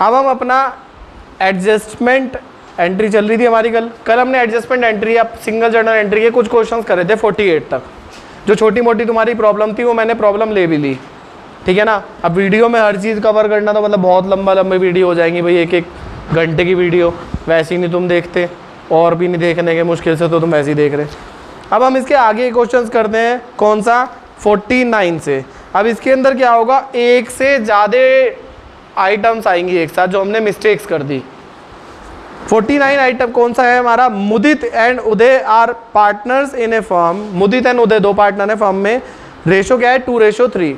अब हम अपना एडजस्टमेंट एंट्री चल रही थी हमारी कल हमने एडजस्टमेंट एंट्री या सिंगल जर्नल एंट्री के कुछ क्वेश्चंस करे थे 48 तक। जो छोटी मोटी तुम्हारी प्रॉब्लम थी वो मैंने प्रॉब्लम ले भी ली, ठीक है ना। अब वीडियो में हर चीज़ कवर करना तो मतलब बहुत लंबी वीडियो हो जाएंगी भाई, 1-1 घंटे की वीडियो वैसे ही नहीं तुम देखते, और भी नहीं देखने के मुश्किल से तो तुम वैसे ही देख रहे। अब हम इसके आगे क्वेश्चंस करते हैं, कौन सा 49 से। अब इसके अंदर क्या होगा, एक से ज़्यादा आइटम्स आएंगी एक साथ जो हमने मिस्टेक्स कर दी। 49 आइटम कौन सा है हमारा, Mudit and Uday are partners in a firm. Mudit and Uday दो पार्टनर है फर्म में, रेशो क्या है 2:3।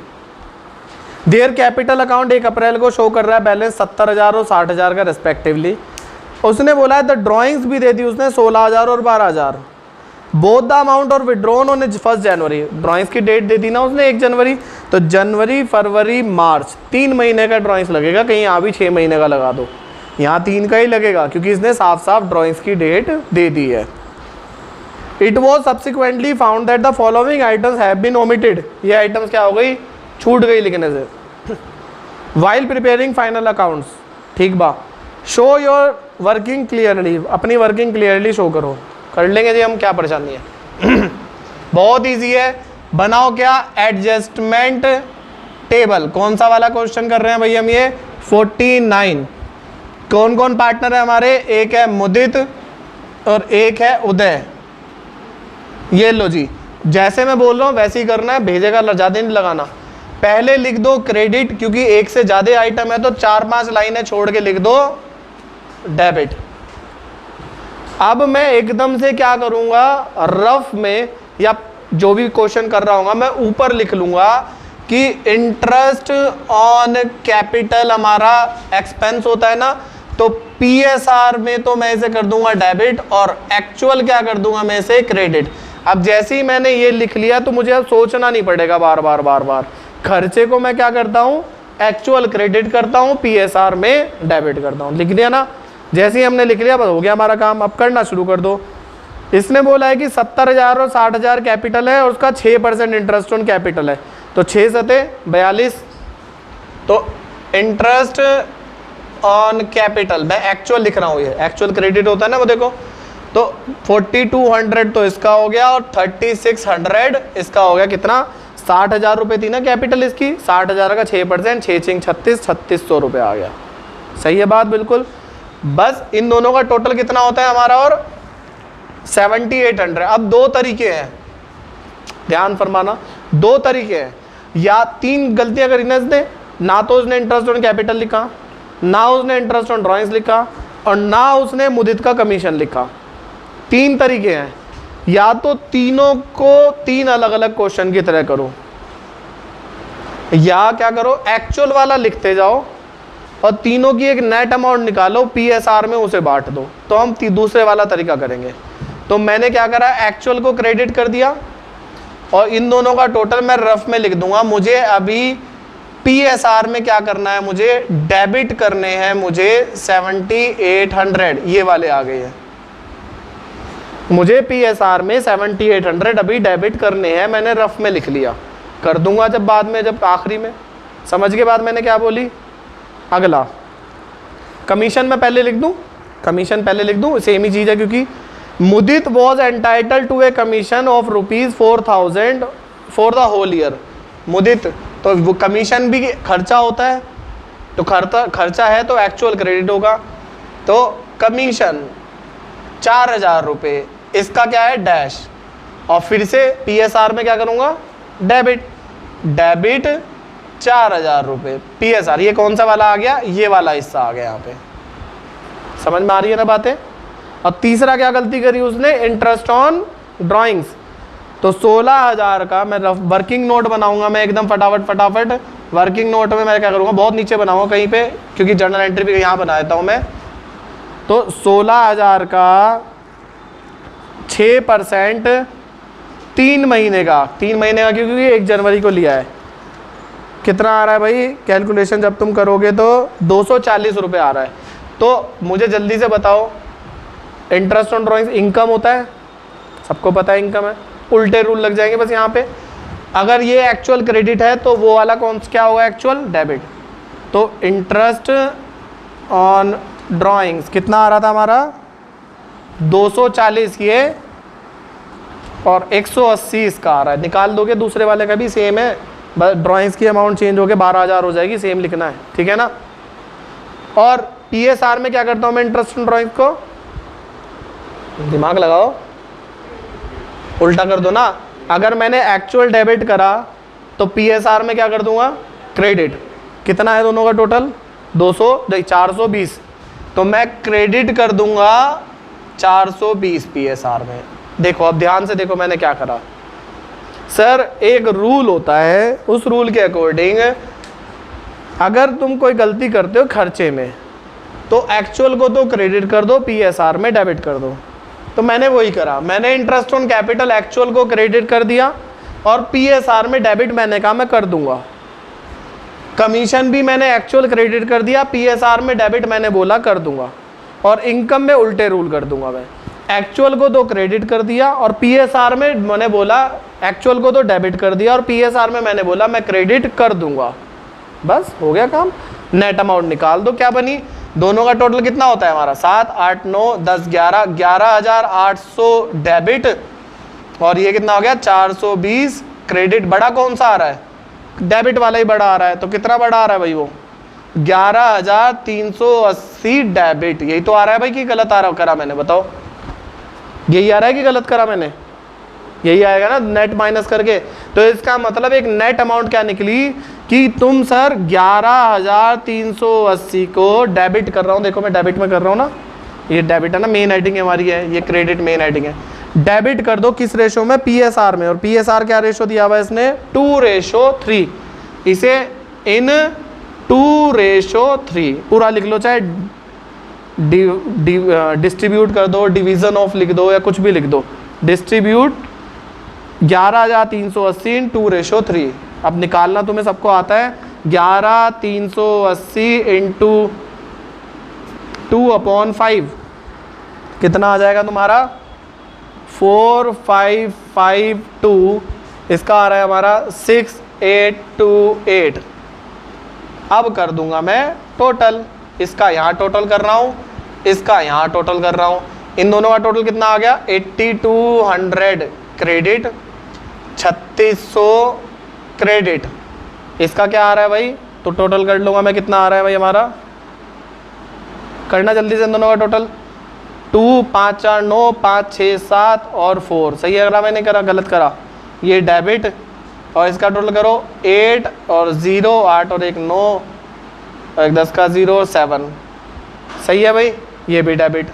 देयर कैपिटल अकाउंट 1 अप्रैल को शो कर रहा है बैलेंस 70,000 और 60,000 का रेस्पेक्टिवली। उसने बोला है द ड्राइंग्स भी दे दी उसने 16,000 और 12,000। बोथ द अमाउंट और विड्रॉन ऑन 1 जनवरी। ड्राइंग्स की डेट दे दी ना उसने 1 जनवरी, तो जनवरी फरवरी मार्च 3 महीने का ड्राइंग्स लगेगा। कहीं यहाँ भी 6 महीने का लगा दो, यहाँ 3 का ही लगेगा क्योंकि इसने साफ साफ ड्राइंग्स की डेट दे दी है। It was subsequently found that the following items have been omitted. ये आइटम्स क्या हो गई, छूट गई लिखने से। वाइल प्रिपेयरिंग फाइनल अकाउंट्स, ठीक बा। शो योर वर्किंग क्लियरली, अपनी वर्किंग क्लियरली शो करो। कर लेंगे जी हम, क्या परेशानी है बहुत इजी है। बनाओ क्या, एडजस्टमेंट टेबल। कौन सा वाला क्वेश्चन कर रहे हैं भाई हम, ये 49। कौन कौन पार्टनर है हमारे, एक है मुदित और एक है उदय। ये लो जी, जैसे मैं बोल रहा हूँ वैसे ही करना है, भेजेगा ज़्यादा नहीं लगाना। पहले लिख दो क्रेडिट, क्योंकि एक से ज़्यादा आइटम है तो 4-5 लाइनें छोड़ के लिख दो डेबिट। अब मैं एकदम से क्या करूँगा, रफ में या जो भी क्वेश्चन कर रहा हूँ मैं ऊपर लिख लूँगा कि इंटरेस्ट ऑन कैपिटल हमारा एक्सपेंस होता है ना, तो PSR में तो मैं इसे कर दूंगा डेबिट और एक्चुअल क्या कर दूंगा मैं इसे क्रेडिट। अब जैसे ही मैंने ये लिख लिया तो मुझे अब सोचना नहीं पड़ेगा बार बार। खर्चे को मैं क्या करता हूँ, एक्चुअल क्रेडिट करता हूँ, PSR में डेबिट करता हूँ। लिख दिया ना, जैसे ही हमने लिख लिया बस हो गया हमारा काम। अब करना शुरू कर दो। इसने बोला है कि 70,000 और 60,000 कैपिटल है और उसका 6% इंटरेस्ट ऑन कैपिटल है, तो 6 सते 42। तो इंटरेस्ट ऑन कैपिटल मैं एक्चुअल लिख रहा हूँ, ये एक्चुअल क्रेडिट होता है ना वो देखो। तो 4200 तो इसका हो गया और 3600 इसका हो गया। कितना, 60,000 रुपये थी ना कैपिटल इसकी, 60,000 का 6%, 6×6 36, 3600 रुपये आ गया। सही है बात बिल्कुल। बस इन दोनों का टोटल कितना होता है हमारा, और 7800। अब 2 तरीके हैं, ध्यान फरमाना, 2 तरीके हैं। या 3 गलतियां करी ना इसने, ना तो उसने इंटरेस्ट ऑन कैपिटल लिखा, ना उसने इंटरेस्ट ऑन ड्राइंग्स लिखा, और ना उसने मुदित का कमीशन लिखा। 3 तरीके हैं। या तो तीनों को 3 अलग अलग क्वेश्चन की तरह करो, या क्या करो, एक्चुअल वाला लिखते जाओ और तीनों की एक नेट अमाउंट निकालो, PSR में उसे बांट दो। तो हम दूसरे वाला तरीका करेंगे। तो मैंने क्या करा, एक्चुअल को क्रेडिट कर दिया और इन दोनों का टोटल मैं रफ में लिख दूंगा। मुझे अभी PSR में क्या करना है, मुझे डेबिट करने हैं, मुझे 7800 ये वाले आ गए हैं। मुझे PSR में 7800 अभी डेबिट करने हैं, मैंने रफ में लिख लिया। कर दूंगा जब बाद में, जब आखिरी में। समझ के बाद मैंने क्या बोली। अगला कमीशन मैं पहले लिख दूं, कमीशन पहले लिख दूं, सेम ही चीज़ है क्योंकि Mudit was entitled to a commission of ₹4,000 for the whole year. Mudit, तो वो कमीशन भी खर्चा होता है, तो खर्चा है तो एक्चुअल क्रेडिट होगा। तो कमीशन 4,000 रुपये, इसका क्या है डैश, और फिर से PSR में क्या करूँगा, डेबिट। डेबिट 4,000 रुपये PSR। ये कौन सा वाला आ गया, ये वाला हिस्सा आ गया यहाँ पे। समझ में आ रही है ना बातें। और तीसरा क्या गलती करी उसने, इंटरेस्ट ऑन ड्राइंग्स। तो 16,000 का मैं वर्किंग नोट बनाऊंगा मैं एकदम फटाफट। वर्किंग नोट में मैं क्या करूँगा, बहुत नीचे बनाऊंगा कहीं पे, क्योंकि जर्नल एंट्री भी यहाँ बना देता हूँ मैं। तो 16,000 का 6% 3 महीने का, 3 महीने का क्योंकि 1 जनवरी को लिया है। कितना आ रहा है भाई, कैलकुलेशन जब तुम करोगे तो 240 रुपये आ रहा है। तो मुझे जल्दी से बताओ, इंटरेस्ट ऑन ड्राइंग्स इनकम होता है, सबको पता है इनकम है, उल्टे रूल लग जाएंगे बस यहाँ पे। अगर ये एक्चुअल क्रेडिट है तो वो वाला कौन क्या होगा, एक्चुअल डेबिट। तो इंटरेस्ट ऑन ड्राइंग्स कितना आ रहा था हमारा 240 ये, और 180 इसका आ रहा है। निकाल दोगे, दूसरे वाले का भी सेम है, बस ड्राइंग्स की अमाउंट चेंज होकर 12,000 हो जाएगी, सेम लिखना है, ठीक है ना। और PSR में क्या करता हूँ मैं इंटरेस्ट ऑन ड्राइंग्स को, दिमाग लगाओ, उल्टा कर दो ना। अगर मैंने एक्चुअल डेबिट करा तो PSR में क्या कर दूंगा, क्रेडिट। कितना है दोनों का टोटल 420, तो मैं क्रेडिट कर दूंगा 420 PSR में। देखो अब ध्यान से देखो मैंने क्या करा सर, एक रूल होता है, उस रूल के अकॉर्डिंग अगर तुम कोई गलती करते हो खर्चे में तो एक्चुअल को तो क्रेडिट कर दो, PSR में डेबिट कर दो। तो मैंने वही करा, मैंने इंटरेस्ट ऑन कैपिटल एक्चुअल को क्रेडिट कर दिया और PSR में डेबिट मैंने कहा मैं कर दूंगा। कमीशन भी मैंने एक्चुअल क्रेडिट कर दिया, PSR में डेबिट मैंने बोला कर दूंगा। और इनकम में उल्टे रूल कर दूंगा, मैं एक्चुअल को तो क्रेडिट कर दिया और PSR में मैंने बोला, एक्चुअल को तो डेबिट कर दिया और PSR में मैंने बोला मैं क्रेडिट कर दूंगा। बस हो गया काम। नेट अमाउंट निकाल दो, क्या बनी, दोनों का टोटल कितना होता है हमारा 7, 8, 9, 10, 11, 11,800 डेबिट, और ये कितना हो गया 420 क्रेडिट। बड़ा कौन सा आ रहा है, डेबिट वाला ही बड़ा आ रहा है। तो कितना बड़ा आ रहा है भाई, वो 11,380 डेबिट। यही तो आ रहा है भाई कि गलत आ रहा करा मैंने, बताओ यही आ रहा है कि गलत करा मैंने, यही आएगा ना नेट माइनस करके। तो इसका मतलब एक नेट अमाउंट क्या निकली कि तुम सर 11,380 को डेबिट कर रहा हूँ, देखो मैं डेबिट में कर रहा हूँ ना, ये डेबिट है ना, मेन हेडिंग है हमारी है, ये क्रेडिट मेन हेडिंग है। डेबिट कर दो किस रेशो में, PSR में। और PSR क्या रेशो दिया हुआ है इसने 2:3, इसे इन 2:3 पूरा लिख लो, चाहे डिस्ट्रीब्यूट कर दो, डिवीजन ऑफ लिख दो या कुछ भी लिख दो। डिस्ट्रीब्यूट 11,380 इन 2:3। अब निकालना तुम्हें सबको आता है, 11,380 इंटू 2/5 कितना आ जाएगा तुम्हारा 4,552। इसका आ रहा है हमारा 6,828। अब कर दूंगा मैं टोटल, इसका यहाँ टोटल कर रहा हूँ, इसका यहाँ टोटल कर रहा हूँ। इन दोनों का टोटल कितना आ गया 8,200 क्रेडिट, 3,600 क्रेडिट। इसका क्या आ रहा है भाई, तो टोटल कर लूँगा मैं, कितना आ रहा है भाई हमारा, करना जल्दी से इन दोनों का टोटल। 2, 5, 4, 9, 5, 6, 7 और 4 सही है, अगर मैंने करा गलत करा, ये डेबिट। और इसका टोटल करो 8 और 0, 8 और 1 9, और 1 10 का 0 7 सही है भाई, ये भी डेबिट।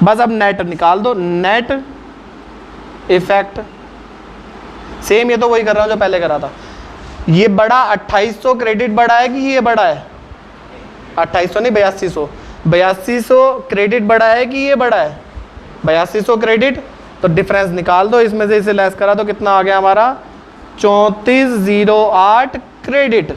बस अब नेट निकाल दो, नेट इफेक्ट सेम, ये तो वही कर रहा हूँ जो पहले करा था। ये बड़ा 2,800 क्रेडिट बड़ा है कि ये बड़ा है, 2,800 नहीं 8,200, 8,200 क्रेडिट बड़ा है कि ये बड़ा है 8,200 क्रेडिट। तो डिफरेंस निकाल दो, इसमें से इसे लेस करा तो कितना आ गया हमारा 3408 क्रेडिट।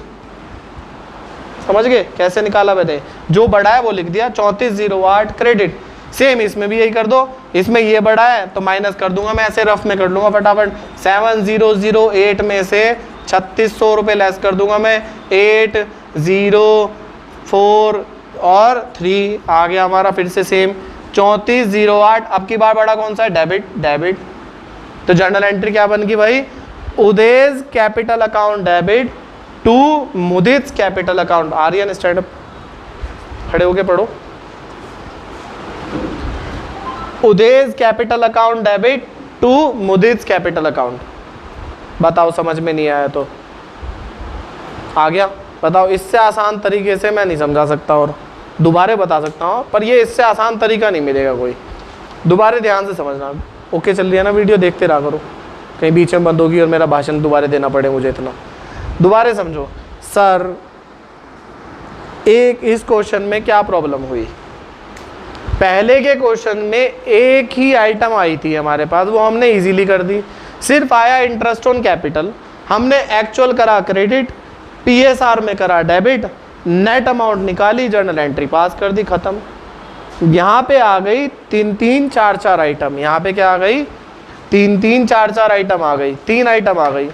समझ गए कैसे निकाला मैंने, जो बड़ा है वो लिख दिया 3408 क्रेडिट। सेम इसमें भी यही कर दो, इसमें ये बड़ा है तो माइनस कर दूंगा मैं, ऐसे रफ में कर लूंगा फटाफट। 7008 में से 3,600 रुपये लेस कर दूंगा मैं, 8 0 4 और 3 आ गया हमारा फिर से सेम 3408। अब की बार बड़ा कौन सा है, डेबिट, डेबिट। तो जर्नल एंट्री क्या बन गई भाई, Uday's capital account debit to Mudit capital account. Aryan stand up, खड़े होके पढ़ो। Uday's capital account debit to Mudit capital account. बताओ समझ में नहीं आया तो आ गया, बताओ। इससे आसान तरीके से मैं नहीं समझा सकता और दोबारा बता सकता हूँ, पर ये इससे आसान तरीका नहीं मिलेगा कोई। दोबारा ध्यान से समझना। ओके चल रही है ना वीडियो, देखते रहा करो, कहीं बीच में बंद होगी और मेरा भाषण दोबारा देना पड़े मुझे इतना। दोबारा समझो सर, एक इस क्वेश्चन में क्या प्रॉब्लम हुई, पहले के क्वेश्चन में एक ही आइटम आई थी हमारे पास, वो हमने इजीली कर दी। सिर्फ आया इंटरेस्ट ऑन कैपिटल, हमने एक्चुअल करा क्रेडिट, PSR में करा डेबिट, नेट अमाउंट निकाली, जर्नल एंट्री पास कर दी, खत्म। यहाँ पे आ गई 3 3 4 4 आइटम। यहाँ पे क्या आ गई तीन तीन चार चार आइटम आ गई, 3 आइटम आ गई।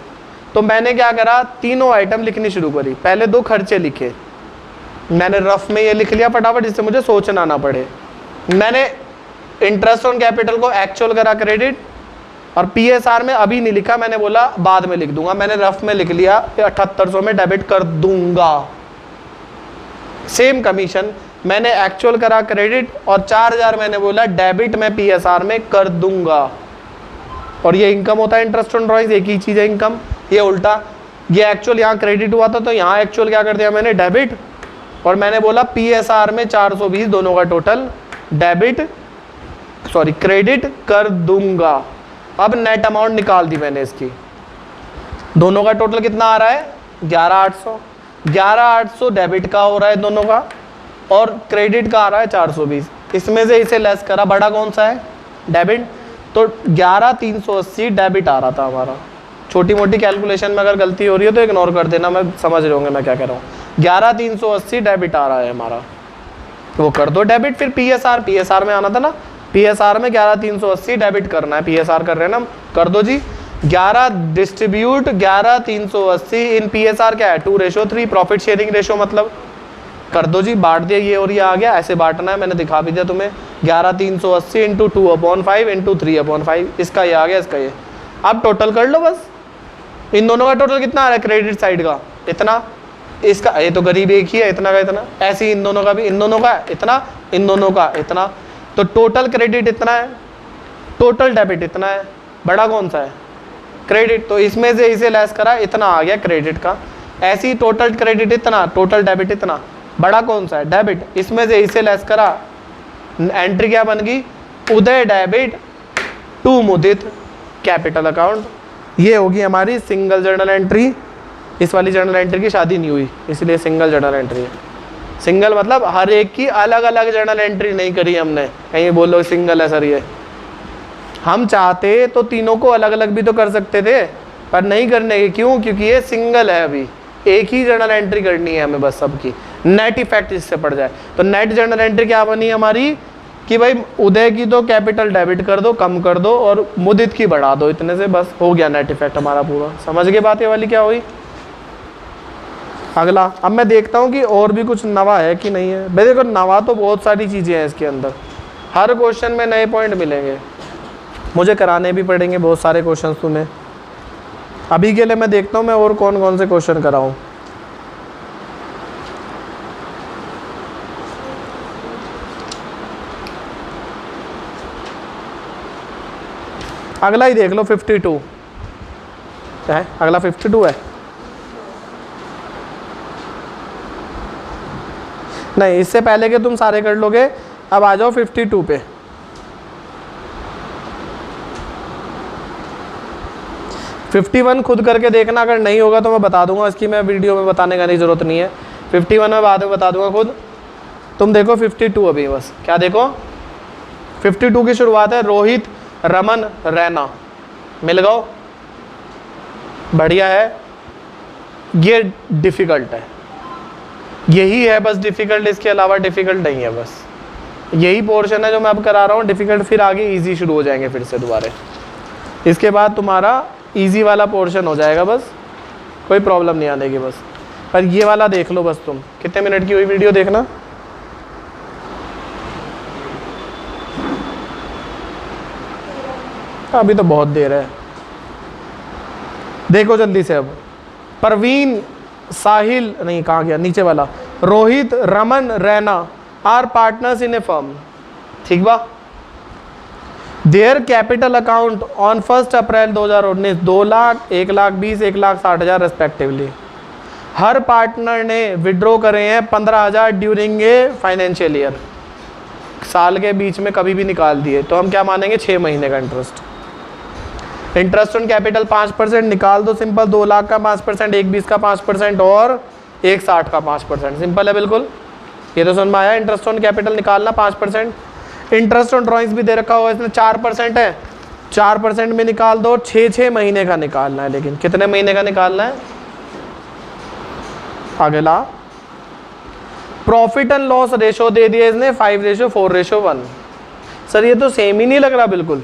तो मैंने क्या करा, तीनों आइटम लिखनी शुरू करी। पहले 2 खर्चे लिखे, मैंने रफ में ये लिख लिया फटाफट जिससे मुझे सोचना ना पड़े। मैंने इंटरेस्ट ऑन कैपिटल को एक्चुअल करा क्रेडिट, और पीएसआर में अभी नहीं लिखा, मैंने बोला बाद में लिख दूंगा। मैंने रफ में लिख लिया 7800 में डेबिट कर दूंगा। सेम कमीशन मैंने एक्चुअल करा क्रेडिट, और 4000 मैंने बोला डेबिट में पीएसआर में कर दूंगा। और ये इनकम होता है इंटरेस्ट ऑन ड्रॉइंग, एक ही चीज़ है इनकम। ये उल्टा, ये एक्चुअल यहाँ क्रेडिट हुआ था तो यहाँ एक्चुअल क्या कर दिया मैंने, डेबिट। और मैंने बोला पीएसआर में 420 दोनों का टोटल क्रेडिट कर दूंगा। अब नेट अमाउंट निकाल दी मैंने इसकी, दोनों का टोटल कितना आ रहा है 11800। 11800 डेबिट का हो रहा है दोनों का, और क्रेडिट का आ रहा है 420। इसमें से इसे लेस करा, बड़ा कौन सा है, डेबिट। तो 11380 डेबिट आ रहा था हमारा। छोटी मोटी कैलकुलेशन में अगर गलती हो रही है तो इग्नोर कर देना, मैं समझ रहे होंगे मैं क्या कह रहा हूँ। 11380 डेबिट आ रहा है हमारा, वो कर दो डेबिट। फिर पीएसआर में आना था ना, पीएसआर में 11380 डेबिट करना है, पीएसआर कर रहे हैं ना, कर दो जी। 11 डिस्ट्रीब्यूट 11380 इन पीएसआर क्या है 2:3, प्रॉफिट शेयरिंग रेशो मतलब कर दो जी, बांट दिया ये और ये आ गया, ऐसे बांटना है, मैंने दिखा भी दिया तुम्हें। 11380 इंटू 2/5 इंटू 3/5, इसका ये आ गया, इसका ये। अब टोटल कर लो बस, इन दोनों का टोटल कितना आ रहा है क्रेडिट साइड का इतना, इसका ये तो गरीब एक ही है, इतना का इतना, ऐसे ही इन दोनों का भी, इन दोनों का इतना, इन दोनों का इतना। तो टोटल क्रेडिट इतना है, टोटल डेबिट इतना है, बड़ा कौन सा है क्रेडिट। तो इसमें से इसे लेस करा, इतना आ गया क्रेडिट का। ऐसी टोटल क्रेडिट इतना, टोटल डेबिट इतना, बड़ा कौन सा है डेबिट। इसमें से इसे लेस करा, एंट्री क्या बन गई, Uday debit to Mudit capital account. ये होगी हमारी सिंगल जर्नल एंट्री। इस वाली जर्नल एंट्री की शादी नहीं हुई, इसलिए सिंगल जर्नल एंट्री है। सिंगल मतलब हर एक की अलग अलग जर्नल एंट्री नहीं करी हमने, कहीं बोलो सिंगल है सर ये। हम चाहते तो तीनों को अलग अलग भी तो कर सकते थे, पर नहीं करने के, क्यों, क्योंकि ये सिंगल है, अभी एक ही जर्नल एंट्री करनी है हमें बस सबकी, नेट इफेक्ट इससे पड़ जाए। तो नेट जर्नल एंट्री क्या बनी हमारी कि भाई उदय की तो कैपिटल डेबिट कर दो, कम कर दो, और मुदित की बढ़ा दो, इतने से बस हो गया नेट इफेक्ट हमारा पूरा। समझ गए बात ये वाली क्या हुई। अगला अब मैं देखता हूँ कि और भी कुछ नवा है कि नहीं है। भाई देखो नवा तो बहुत सारी चीज़ें हैं इसके अंदर, हर क्वेश्चन में नए पॉइंट मिलेंगे, मुझे कराने भी पड़ेंगे बहुत सारे क्वेश्चन तुम्हें। अभी के लिए मैं देखता हूँ मैं और कौन कौन से क्वेश्चन कराऊँ। अगला ही देख लो 52 है, अगला 52 है, नहीं इससे पहले के तुम सारे कर लोगे। अब आ जाओ 52 पे। 51 खुद करके देखना, अगर नहीं होगा तो मैं बता दूंगा, इसकी मैं वीडियो में बताने का नहीं ज़रूरत नहीं है। 51 में बाद में बता दूंगा खुद। तुम देखो 52 अभी बस, क्या देखो 52 की शुरुआत है रोहित रमन रैना, मिल गओ, बढ़िया है। ये डिफ़िकल्ट है, यही है बस डिफ़िकल्ट, इसके अलावा डिफ़िकल्ट नहीं है, बस यही पोर्शन है जो मैं अब करा रहा हूँ डिफ़िकल्ट, फिर आगे इजी शुरू हो जाएंगे फिर से दोबारा। इसके बाद तुम्हारा इजी वाला पोर्शन हो जाएगा, बस कोई प्रॉब्लम नहीं आने की बस। पर ये वाला देख लो बस, तुम कितने मिनट की हुई वीडियो देखना, अभी तो बहुत देर है। देखो जल्दी से, अब परवीन साहिल नहीं, कहाँ गया नीचे वाला, Rohit Raman Raina are partners in a firm, ठीक बा। Their capital account on 1 April 2019 2 lakh, 1 lakh 20, 1 lakh 60,000 respectively. हर पार्टनर ने विड्रॉ करे हैं 15,000 ड्यूरिंग ए फाइनेंशियल ईयर, साल के बीच में कभी भी निकाल दिए तो हम क्या मानेंगे 6 महीने का इंटरेस्ट। इंटरेस्ट ऑन कैपिटल 5% निकाल दो, सिंपल। 2 लाख का 5%, 1,20 का 5% और 1,60 का 5%, सिंपल है बिल्कुल। ये तो समझ में आया, इंटरेस्ट ऑन कैपिटल निकालना 5%। इंटरेस्ट ऑन ड्रॉइंग्स भी दे रखा होगा इसमें 4% है, 4% में निकाल दो। 6 महीने का निकालना है, लेकिन कितने महीने का निकालना है। अगला प्रॉफिट एंड लॉस रेशो दे दिया इसने 5:4:1। सर ये तो सेम ही नहीं लग रहा बिल्कुल,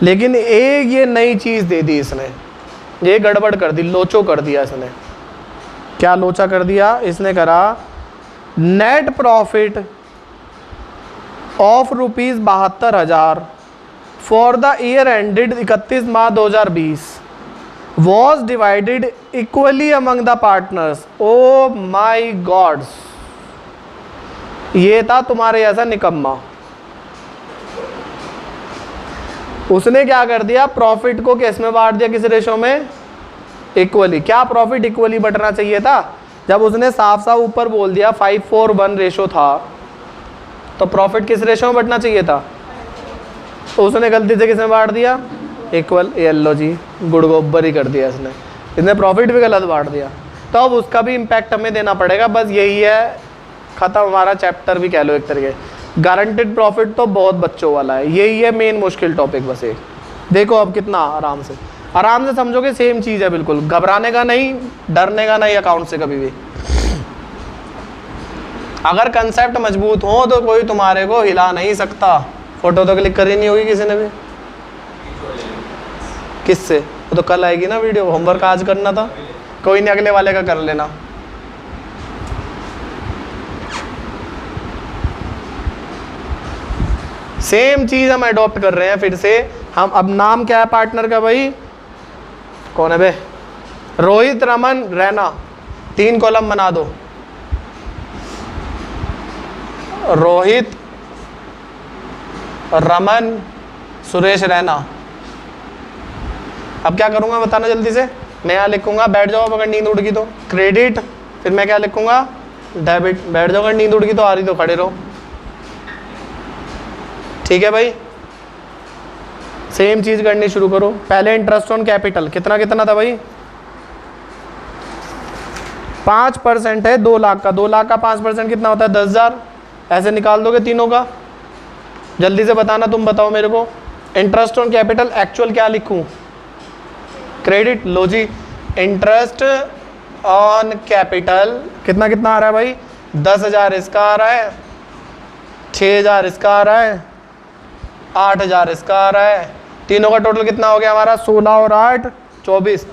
लेकिन एक ये नई चीज़ दे दी इसने, ये गड़बड़ कर दी, लोचो कर दिया इसने। क्या लोचा कर दिया इसने? करा net profit of ₹72,000 for the year ended 31 March 2020 was divided equally among the partners. Oh my gods, ये था तुम्हारे जैसा निकम्मा। उसने क्या कर दिया, प्रॉफिट को किस में बांट दिया, किस रेशो में? इक्वली। क्या प्रॉफिट इक्वली बटना चाहिए था? जब उसने साफ साफ ऊपर बोल दिया 5:1 रेशो था, तो प्रॉफिट किस रेशो में बटना चाहिए था? तो उसने गलती से किस में बांट दिया? इक्वल। येलो जी, गुड़ गोबर ही कर दिया इसने प्रॉफिट भी गलत बांट दिया। तो अब उसका भी इम्पैक्ट हमें देना पड़ेगा। बस यही है, ख़त्म हमारा चैप्टर भी कह लो एक तरीके। गारंटेड प्रॉफिट तो बहुत बच्चों वाला है, यही है मेन मुश्किल टॉपिक। बस एक देखो अब कितना आराम से समझोगे। सेम चीज़ है बिल्कुल, घबराने का नहीं, डरने का नहीं अकाउंट से कभी भी। अगर कंसेप्ट मजबूत हो तो कोई तुम्हारे को हिला नहीं सकता। फोटो तो क्लिक करी नहीं होगी किसी ने भी। किससे? वो तो कल आएगी ना वीडियो, होमवर्क आज करना था। कोई नहीं, अगले वाले का कर लेना। सेम चीज हम अडॉप्ट कर रहे हैं फिर से। हम अब नाम क्या है पार्टनर का भाई? कौन है बे? रोहित, रमन, रैना। 3 कॉलम बना दो। रोहित, रमन, सुरेश, रैना। अब क्या करूंगा बताना जल्दी से। मैं यहाँ लिखूंगा, बैठ जाओ अगर नींद उड़ गई तो, क्रेडिट। फिर मैं क्या लिखूंगा? डेबिट। बैठ जाओ, अगर नींद उड़ गई तो, आ रही तो खड़े रहो। ठीक है भाई, सेम चीज करनी शुरू करो। पहले इंटरेस्ट ऑन कैपिटल कितना कितना था भाई? 5% है 2 लाख का। 2 लाख का 5% कितना होता है? 10,000। ऐसे निकाल दोगे तीनों का। जल्दी से बताना, तुम बताओ मेरे को। इंटरेस्ट ऑन कैपिटल एक्चुअल क्या लिखूं? क्रेडिट। लो जी, इंटरेस्ट ऑन कैपिटल कितना कितना आ रहा है भाई? 10,000 इसका आ रहा है, 6,000 इसका आ रहा है, 8,000 इसका आ रहा है। तीनों का टोटल कितना हो गया हमारा? 16 और 8 24।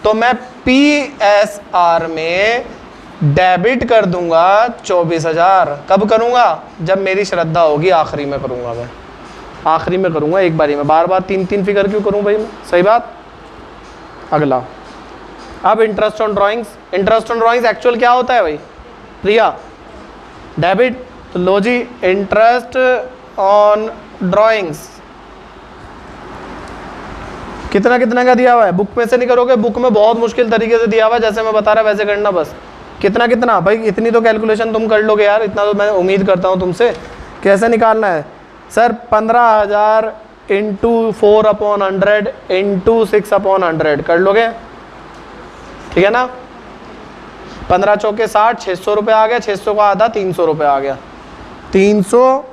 तो मैं PSR में डेबिट कर दूंगा 24,000। कब करूंगा? जब मेरी श्रद्धा होगी। आखिरी में करूंगा, मैं आखिरी में करूंगा, एक बारी में। बार बार 3-3 फिगर क्यों करूं भाई मैं? सही बात। अगला, अब interest on drawings. Interest on drawings actual क्या होता है भाई? प्रिया, डेबिट। तो लो जी, इंटरेस्ट ऑन ड्राइंग्स कितना कितना का दिया हुआ है? बुक में से नहीं करोगे, बुक में बहुत मुश्किल तरीके से दिया हुआ है, जैसे मैं बता रहा वैसे करना बस। कितना कितना भाई? इतनी तो कैलकुलेशन तुम कर लोगे यार, इतना तो मैं उम्मीद करता हूँ तुमसे। कैसे निकालना है सर? 15,000 इंटू 4/100 इंटू 6/100 कर लोगे? ठीक है ना। 15 चौके 60, 600 रुपये आ गया। 600 का आधा 300 रुपये आ गया। 300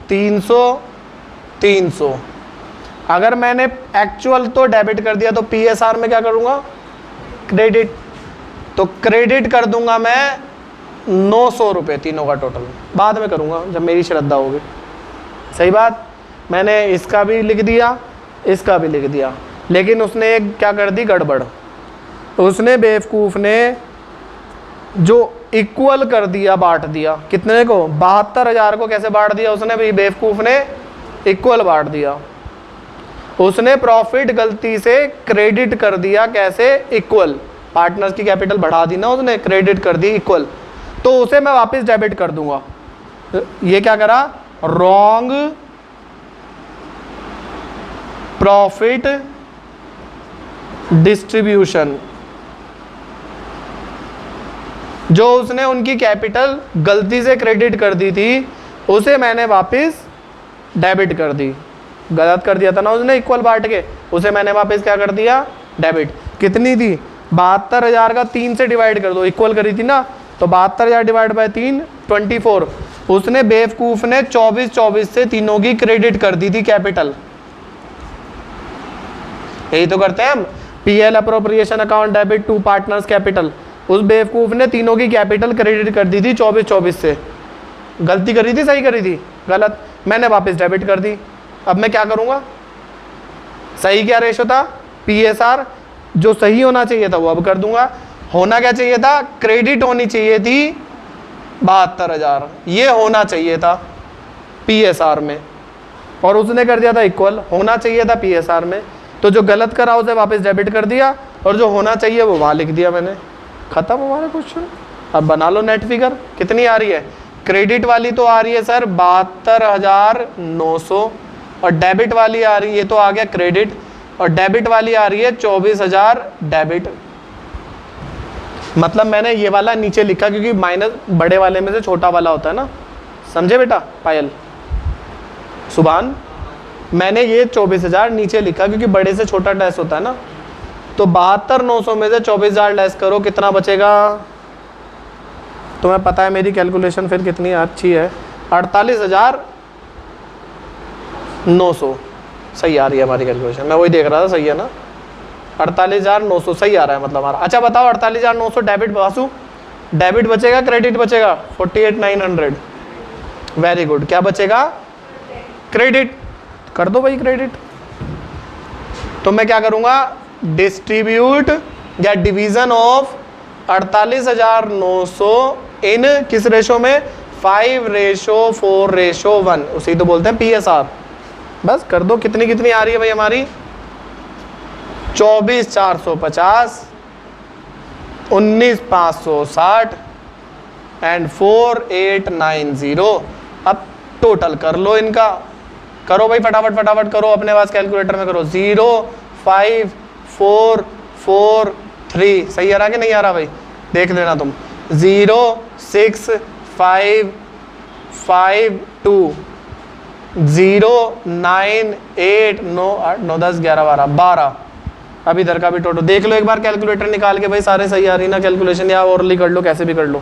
300 300। अगर मैंने एक्चुअल तो डेबिट कर दिया, तो PSR में क्या करूँगा? क्रेडिट। तो क्रेडिट कर दूंगा मैं 900 रुपये तीनों का टोटल। बाद में करूँगा जब मेरी श्रद्धा होगी। सही बात। मैंने इसका भी लिख दिया, इसका भी लिख दिया, लेकिन उसने एक क्या कर दी गड़बड़। उसने बेवकूफ़ ने जो इक्वल कर दिया, बांट दिया। कितने को? 72,000 को कैसे बांट दिया उसने भी? बेवकूफ़ ने इक्वल बांट दिया। उसने प्रॉफिट गलती से क्रेडिट कर दिया। कैसे? इक्वल। पार्टनर्स की कैपिटल बढ़ा दी ना उसने, क्रेडिट कर दी इक्वल। तो उसे मैं वापस डेबिट कर दूंगा। ये क्या करा? Wrong profit distribution. जो उसने उनकी कैपिटल गलती से क्रेडिट कर दी थी, उसे मैंने वापस डेबिट कर दी। गलत कर दिया था ना उसने इक्वल बांट के, उसे मैंने वापस क्या कर दिया? डेबिट। कितनी थी? 72,000 का 3 से डिवाइड कर दो, इक्वल करी थी ना, तो 72,000 डिवाइड बाय 3 24। उसने बेवकूफ़ ने 24 से तीनों की क्रेडिट कर दी थी कैपिटल। यही तो करते हैं हम। PL appropriation account debit to partners capital. उस बेवकूफ़ ने तीनों की कैपिटल क्रेडिट कर दी थी 24 से। गलती करी थी, सही करी थी? गलत। मैंने वापस डेबिट कर दी। अब मैं क्या करूँगा? सही क्या रेशो था? PSR। जो सही होना चाहिए था वो अब कर दूंगा। होना क्या चाहिए था? क्रेडिट होनी चाहिए थी 72,000, ये होना चाहिए था PSR में, और उसने कर दिया था इक्वल। होना चाहिए था PSR में, तो जो गलत करा उसे वापस डेबिट कर दिया, और जो होना चाहिए वो वहाँ लिख दिया मैंने। खत्म हमारा क्वेश्चन। अब बना लो नेट फिगर कितनी आ रही है। क्रेडिट वाली तो आ रही है सर 72,900, और डेबिट वाली आ रही है, ये तो आ गया क्रेडिट, और डेबिट वाली आ रही है 24,000 डेबिट। मतलब मैंने ये वाला नीचे लिखा क्योंकि माइनस बड़े वाले में से छोटा वाला होता है ना, समझे बेटा पायल सुभान? मैंने ये 24,000 नीचे लिखा क्योंकि बड़े से छोटा लेस होता है ना। तो 72,900 में से 24,000 लेस करो, कितना बचेगा? तुम्हें पता है मेरी कैलकुलेशन फिर कितनी अच्छी है, 48,900 सही आ रही है हमारी कैलकुलेशन। मैं वही देख रहा था, सही है ना? 48,900 सही आ रहा है मतलब हमारा। अच्छा बताओ 48,900 डेबिट वासु, डेबिट बचेगा क्रेडिट बचेगा? 48,900। Very good. क्या बचेगा? क्रेडिट। कर दो भाई क्रेडिट। तो मैं क्या करूंगा? डिस्ट्रीब्यूट या डिवीजन ऑफ 48,900 इन किस रेशो में? 5:4:1, उसी तो बोलते हैं PSR। बस कर दो। कितनी कितनी आ रही है भाई हमारी? 24,450, 19,560 एंड 4,890। अब टोटल कर लो इनका, करो भाई फटाफट फटाफट करो, अपने पास कैलकुलेटर में करो। 0,5,4,4,3 सही आ रहा कि नहीं आ रहा भाई? देख लेना तुम। 0,6,5,5,2 0,9,8 9 8 9 10 11 12। अब इधर का भी टोटल देख लो एक बार कैलकुलेटर निकाल के भाई, सारे सही आ रही ना कैलकुलेशन, या ओरली कर लो, कैसे भी कर लो।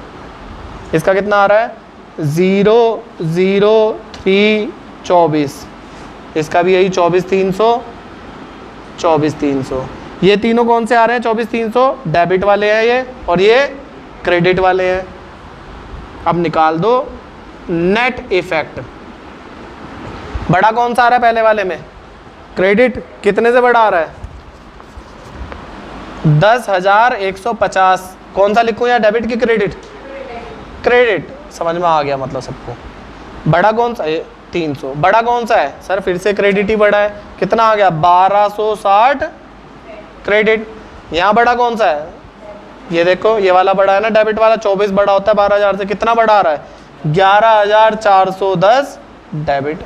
इसका कितना आ रहा है? 0,0,3,24। इसका भी यही 24,300 24,300। ये तीनों कौन से आ रहे हैं? 24,300 डेबिट वाले हैं ये, और ये क्रेडिट वाले हैं। अब निकाल दो नेट इफेक्ट। बड़ा कौन सा आ रहा है पहले वाले में? क्रेडिट। कितने से बड़ा आ रहा है? 10,150। कौन सा लिखूं या डेबिट की क्रेडिट? क्रेडिट। समझ में आ गया मतलब सबको। बड़ा कौन सा? 300। बड़ा कौन सा है सर? फिर से क्रेडिट ही बड़ा है। कितना आ गया? 1260 क्रेडिट। यहाँ बड़ा कौन सा है? ये देखो, ये वाला बड़ा है ना डेबिट वाला। 24 बड़ा होता है 12,000 से। कितना बड़ा आ रहा है? 11,410 डेबिट।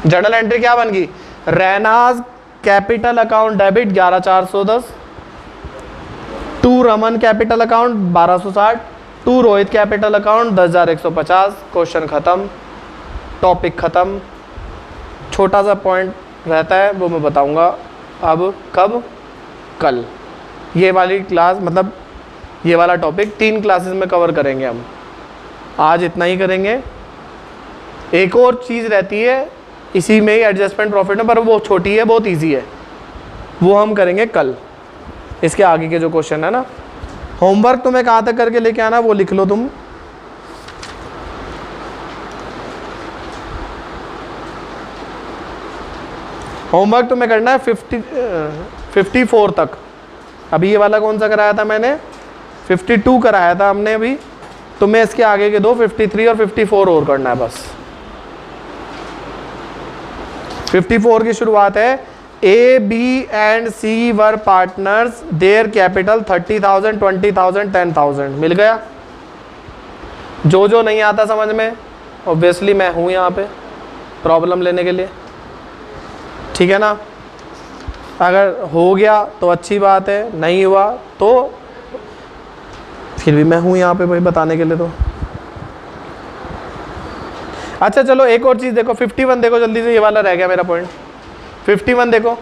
जर्नल एंट्री क्या बन गई? Raina's capital account debit 11,410, to Raman capital account 1260, to Rohit capital account 10,150। Question खत्म, टॉपिक खत्म। छोटा सा पॉइंट रहता है वो मैं बताऊंगा अब। कब? कल। ये वाली क्लास मतलब ये वाला टॉपिक 3 क्लासेस में कवर करेंगे हम। आज इतना ही करेंगे। एक और चीज़ रहती है इसी में ही एडजस्टमेंट प्रॉफिट में, पर वो बहुत छोटी है, बहुत इजी है, वो हम करेंगे कल। इसके आगे के जो क्वेश्चन है ना, होमवर्क तुम्हें कहाँ तक करके लेके आना वो लिख लो तुम। होमवर्क तुम्हें करना है 54 तक। अभी ये वाला कौन सा कराया था मैंने? 52 कराया था हमने अभी। तुम्हें इसके आगे के दो 53 और 54 और करना है बस। 54 की शुरुआत है। A, B and C were partners, their capital 30,000, 20,000, 10,000। मिल गया? जो जो नहीं आता समझ में, ऑब्वियसली मैं हूँ यहाँ पे प्रॉब्लम लेने के लिए, ठीक है ना? अगर हो गया तो अच्छी बात है, नहीं हुआ तो फिर भी मैं हूँ यहाँ पे भाई बताने के लिए तो। अच्छा चलो एक और चीज़ देखो, 51 देखो जल्दी से, ये वाला रह गया मेरा पॉइंट। 51 देखो,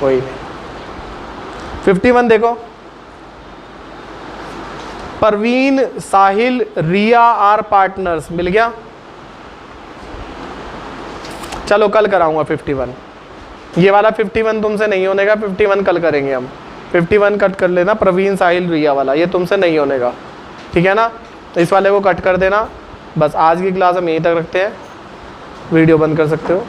कोई नहीं। 51 देखो, परवीन, साहिल, रिया आर पार्टनर्स। मिल गया? चलो कल कराऊंगा 51। ये वाला 51 तुमसे नहीं होने का, 51 कल करेंगे हम। 51 कट कर लेना, प्रवीण, साहिल, रिया वाला, ये तुमसे नहीं होने का, ठीक है ना? तो इस वाले को कट कर देना। बस आज की क्लास हम यहीं तक रखते हैं, वीडियो बंद कर सकते हो।